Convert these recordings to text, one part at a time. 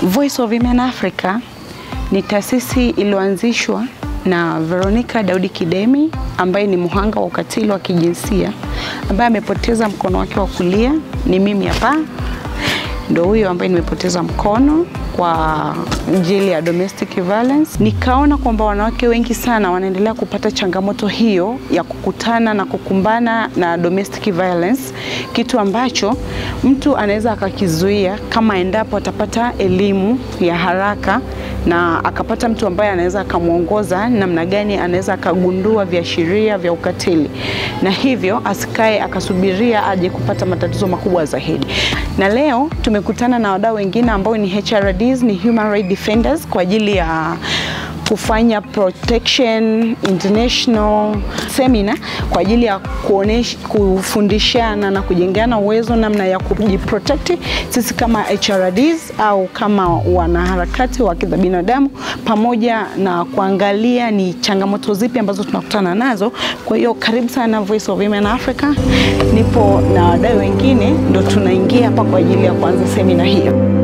Voice of Women Africa ni taasisi iliyoanzishwa na Veronica Daudi Kidemi ambaye ni mhanga wa ukatili wa kijinsia ambaye amepoteza mkono wake wa kulia. Ni mimi hapa ndo huyo ambaye nimepoteza mkono kwa ajili ya domestic violence. Nikaona kwamba wanawake wengi sana wanaendelea kupata changamoto hiyo ya kukutana na kukumbana na domestic violence, kitu ambacho mtu anaweza akakizuia kama endapo atapata elimu ya haraka na akapata mtu ambaye anaweza akamuongoza namna gani anaweza akagundua viashiria vya ukatili, na hivyo asikae akasubiria aje kupata matatizo makubwa zaidi. Na leo tumekutana na wadau wengine ambao ni HRDs, ni Human Rights Defenders, kwa ajili ya kufanya protection international seminar kwa ajili ya kufundishana na kujengana uwezo namna ya kujiprotect sisi kama HRDs au kama wanaharakati wa haki za binadamu, pamoja na kuangalia ni changamoto zipi ambazo tunakutana nazo. Kwa hiyo karibu sana Voice of Women Africa. Nipo na wadau wengine ndo tunaingia hapa kwa ajili ya kuanza seminar hiyo.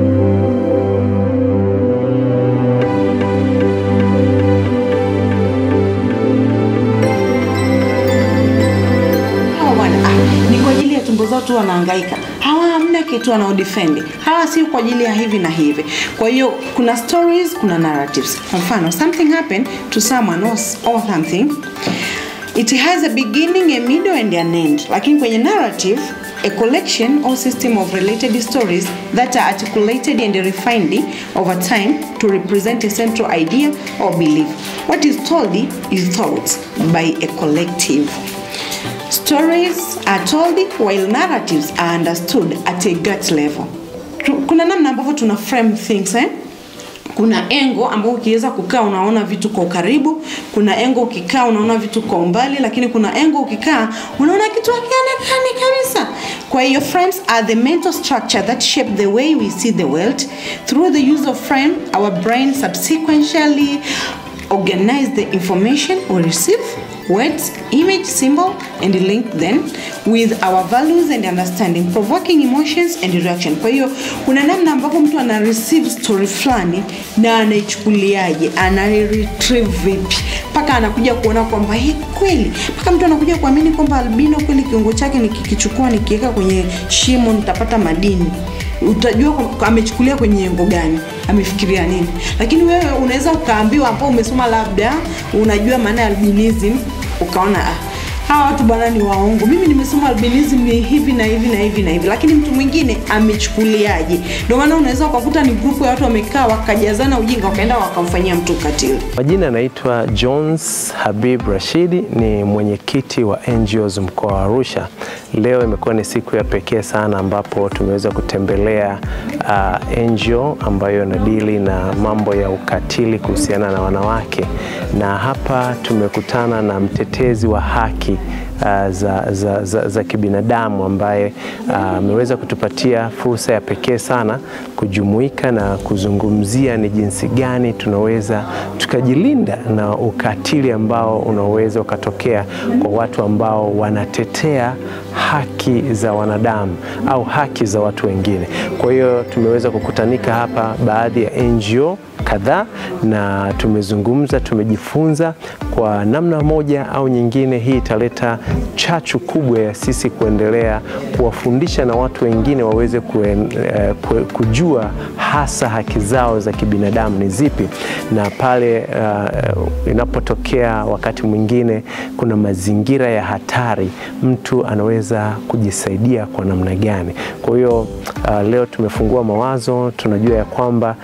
Watu wanahangaika, hawa hamna kitu wanaodefend, hawa si kwa ajili ya hivi na hivi. Kwa hiyo kuna stories, kuna narratives. Kwa mfano, something happened to someone or something, it has a beginning, a middle and an end. Lakini kwenye narrative, a collection or system of related stories that are articulated and refined over time to represent a central idea or belief. What is told is thought by a collective. Stories are told while narratives are understood at a gut level. Kuna namna ambavyo tuna frame things, Kuna engo ambao ukiweza kukaa unaona vitu kwa karibu, kuna engo ukikaa unaona vitu kwa umbali, lakini kuna engo ukikaa unaona kitu hakionekani kabisa. Kwa hiyo frames are the mental structure that shape the way we see the world. Through the use of frame, our brain subsequently organize the information we receive, words, image, symbol, and link them with our values and understanding, provoking emotions and reaction. Kwa hiyo kuna namna ambapo mtu ana receive story fulani na anaichukuliaje, ana retrieve vipi, paka anakuja kuona kwamba hii kweli, paka mtu anakuja kuamini kwamba albino kweli kiungo chake nikikichukua nikiweka kwenye shimo nitapata madini. Utajua amechukulia kwenye engo gani, amefikiria nini. Lakini wewe unaweza ukaambiwa hapo umesoma labda unajua maana ya albinism, ukaona hawa watu bwana ni waongo, mimi nimesoma albinism ni hivi na hivi na hivi na hivi, lakini mtu mwingine amechukuliaje. Ndio maana unaweza ukakuta ni grupu ya watu wamekaa wakajazana ujinga wakaenda wakamfanyia mtu ukatili. Majina anaitwa Jones Habib Rashidi, ni mwenyekiti wa NGOs mkoa wa Arusha. Leo imekuwa ni siku ya pekee sana ambapo tumeweza kutembelea NGO ambayo inadili na mambo ya ukatili kuhusiana na wanawake, na hapa tumekutana na mtetezi wa haki za kibinadamu ambaye ameweza kutupatia fursa ya pekee sana kujumuika na kuzungumzia ni jinsi gani tunaweza tukajilinda na ukatili ambao unaweza ukatokea kwa watu ambao wanatetea haki za wanadamu au haki za watu wengine. Kwa hiyo tumeweza kukutanika hapa baadhi ya NGO kadhaa na tumezungumza, tumejifunza kwa namna moja au nyingine. Hii italeta chachu kubwa ya sisi kuendelea kuwafundisha na watu wengine waweze kujua hasa haki zao za kibinadamu ni zipi, na pale inapotokea wakati mwingine kuna mazingira ya hatari, mtu anaweza kujisaidia kwa namna gani. Kwa hiyo leo tumefungua mawazo, tunajua ya kwamba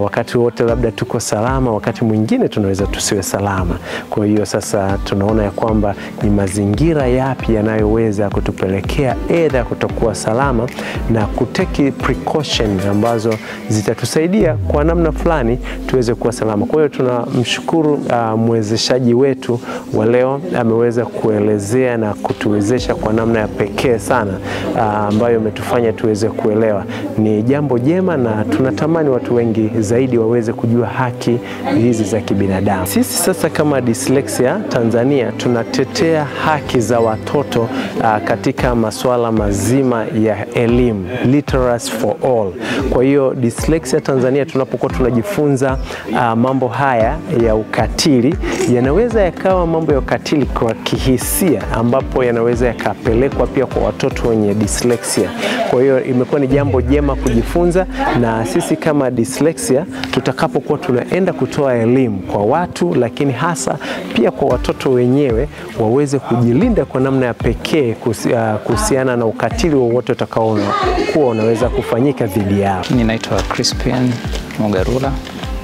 wakati wote labda tuko salama, wakati mwingine tunaweza tusiwe salama. Kwa hiyo sasa tunaona ya kwamba ni mazingira yapi yanayoweza kutupelekea either kutokuwa salama na kuteki precaution ambazo zitatusaidia kwa namna fulani tuweze kuwa salama. Kwa hiyo tunamshukuru mwezeshaji wetu wa leo, ameweza kuelezea na kutuwezesha kwa namna ya pekee sana ambayo imetufanya tuweze kuelewa. Ni jambo jema na tunatamani watu wengi zaidi waweze waweze kujua haki hizi za kibinadamu. Sisi sasa kama Dyslexia Tanzania tunatetea haki za watoto katika masuala mazima ya elimu, literacy for all. Kwa hiyo Dyslexia Tanzania tunapokuwa tunajifunza mambo haya ya ukatili, yanaweza yakawa mambo ya ukatili kwa kihisia ambapo yanaweza yakapelekwa pia kwa watoto wenye dyslexia. Kwa hiyo imekuwa ni jambo jema kujifunza, na sisi kama Dyslexia tutakapokuwa tunaenda kutoa elimu kwa watu, lakini hasa pia kwa watoto wenyewe, waweze kujilinda kwa namna ya pekee kuhusiana na ukatili wowote utakao kuwa unaweza kufanyika dhidi yao. Ninaitwa Crispin Mugarula,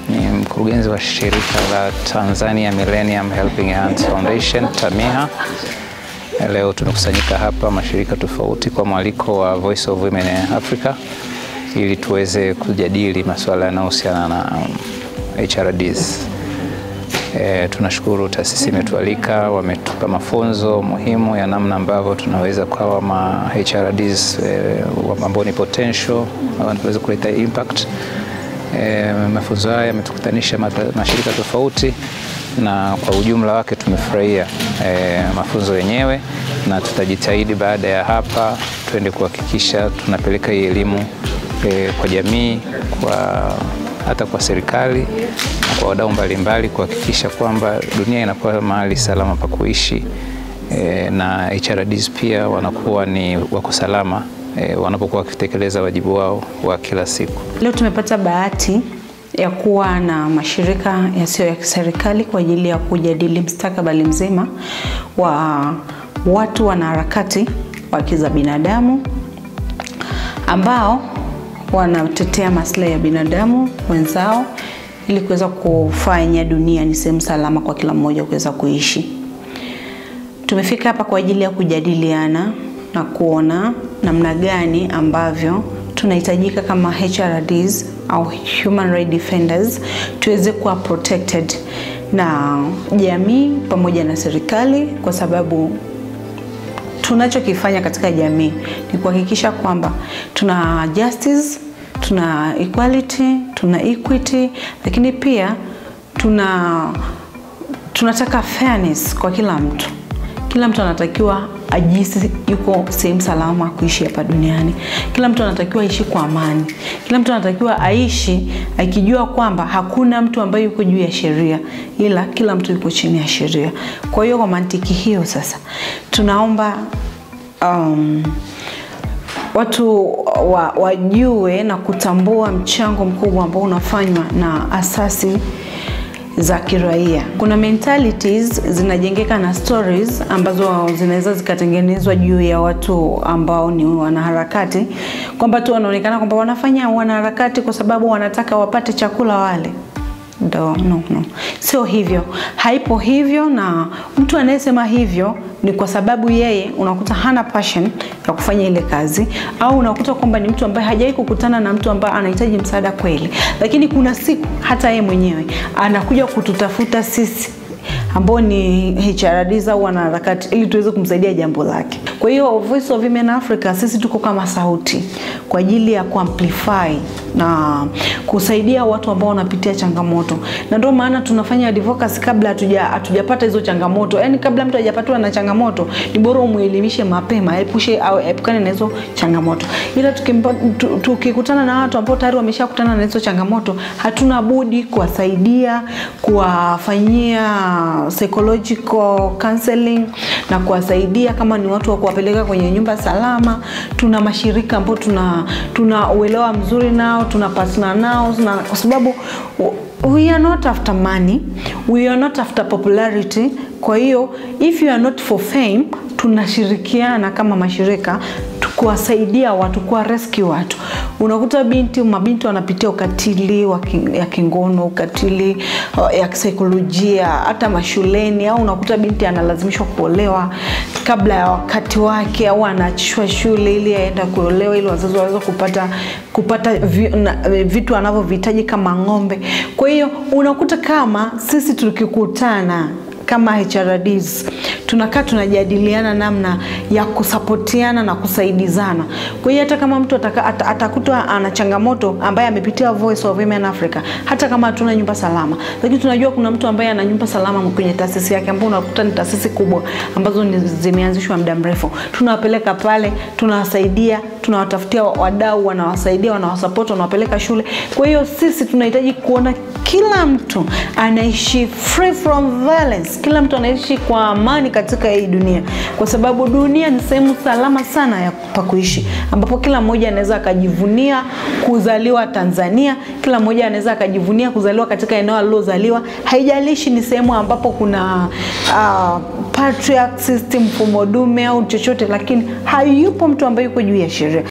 ni mkurugenzi wa shirika la Tanzania Millennium Helping Hands Foundation, TAMIHA. Leo tumekusanyika hapa mashirika tofauti kwa mwaliko wa Voice of Women in Africa ili tuweze kujadili masuala yanayohusiana na HRDs. Tunashukuru taasisi imetualika, wametupa mafunzo muhimu ya namna ambavyo tunaweza kuwa HRDs ambao ni potential, wanaweza kuleta impact. Mafunzo haya yametukutanisha mashirika tofauti, na kwa ujumla wake tumefurahia mafunzo yenyewe, na tutajitahidi baada ya hapa tuende kuhakikisha tunapeleka hii elimu kwa jamii, hata kwa serikali na kwa wadau mbalimbali, kuhakikisha kwamba dunia inakuwa mahali salama pa kuishi, na HRDs pia wanakuwa ni wako salama wanapokuwa wakitekeleza wajibu wao wa kila siku. Leo tumepata bahati ya kuwa na mashirika yasiyo ya kiserikali kwa ajili ya kujadili mustakabali mzima wa watu wanaharakati wa haki za binadamu ambao wanatetea maslahi ya binadamu wenzao ili kuweza kufanya dunia ni sehemu salama kwa kila mmoja kuweza kuishi. Tumefika hapa kwa ajili ya kujadiliana na kuona namna gani ambavyo tunahitajika kama HRDs au human rights defenders tuweze kuwa protected na jamii pamoja na serikali, kwa sababu tunachokifanya katika jamii ni kuhakikisha kwamba tuna justice, tuna equality, tuna equity, lakini pia tunataka fairness kwa kila mtu. Kila mtu anatakiwa ajisi yuko sehemu salama kuishi hapa duniani. Kila mtu anatakiwa aishi kwa amani. Kila mtu anatakiwa aishi akijua kwamba hakuna mtu ambaye yuko juu ya sheria, ila kila mtu yuko chini ya sheria. Kwa hiyo kwa mantiki hiyo sasa tunaomba watu wajue na kutambua mchango mkubwa ambao unafanywa na asasi za kiraia. Kuna mentalities zinajengeka na stories ambazo zinaweza zikatengenezwa juu ya watu ambao ni wanaharakati, kwamba tu wanaonekana kwamba wanafanya wanaharakati kwa sababu wanataka wapate chakula wale. No. Sio hivyo. Haipo hivyo, na mtu anayesema hivyo ni kwa sababu yeye unakuta hana passion ya kufanya ile kazi, au unakuta kwamba ni mtu ambaye hajawahi kukutana na mtu ambaye anahitaji msaada kweli. Lakini kuna siku hata yeye mwenyewe anakuja kututafuta sisi ambao ni HRDs au wanaharakati ili tuweze kumsaidia jambo lake. Kwa hiyo Voice of Women Africa sisi tuko kama sauti kwa ajili ya kuamplify na kusaidia watu ambao wanapitia changamoto. Na ndio maana tunafanya advocacy kabla hatujapata hizo changamoto. Yaani kabla mtu hajapatwa na changamoto, ni bora umuelimishe mapema, epushe au epukane na hizo changamoto. Ila tukikutana na watu ambao tayari wameshakutana na hizo changamoto, hatuna budi kuwasaidia, kuwafanyia psychological counseling na kuwasaidia kama ni watu wa kuwapeleka kwenye nyumba salama. Tuna mashirika ambao tuna uelewa mzuri nao, tunapatana nao, kwa sababu we are not after money, we are not after popularity. Kwa hiyo if you are not for fame, tunashirikiana kama mashirika kuwasaidia watu, kwa rescue watu. Unakuta mabinti wanapitia ukatili ya kingono, ukatili ya kisaikolojia hata mashuleni, au unakuta binti analazimishwa kuolewa kabla ya wakati wake, au anaachishwa shule ili aende kuolewa ili wazazi waweze kupata vitu anavyohitaji kama ng'ombe. Kwa hiyo unakuta kama sisi tukikutana kama HRDs tunakaa tunajadiliana namna ya kusapotiana na kusaidizana. Kwa hiyo hata kama mtu atakutwa ana changamoto ambaye amepitia Voice of Women Africa, hata kama hatuna nyumba salama, lakini tunajua kuna mtu ambaye ana nyumba salama kwenye taasisi yake, ambapo unakuta ni taasisi kubwa ambazo zimeanzishwa muda mrefu, tunawapeleka pale, tunawasaidia, tunawatafutia wadau, wanawasaidia, wanawasupport, wanawapeleka shule. Kwa hiyo sisi tunahitaji kuona kila mtu anaishi free from violence, kila mtu anaishi kwa amani katika hii dunia, kwa sababu dunia ni sehemu salama sana ya kuishi, ambapo kila mmoja anaweza akajivunia kuzaliwa Tanzania, kila mmoja anaweza akajivunia kuzaliwa katika eneo alilozaliwa, haijalishi ni sehemu ambapo kuna patriarch system, mfumo dume au chochote, lakini hayupo mtu ambaye yuko juu ya sheria.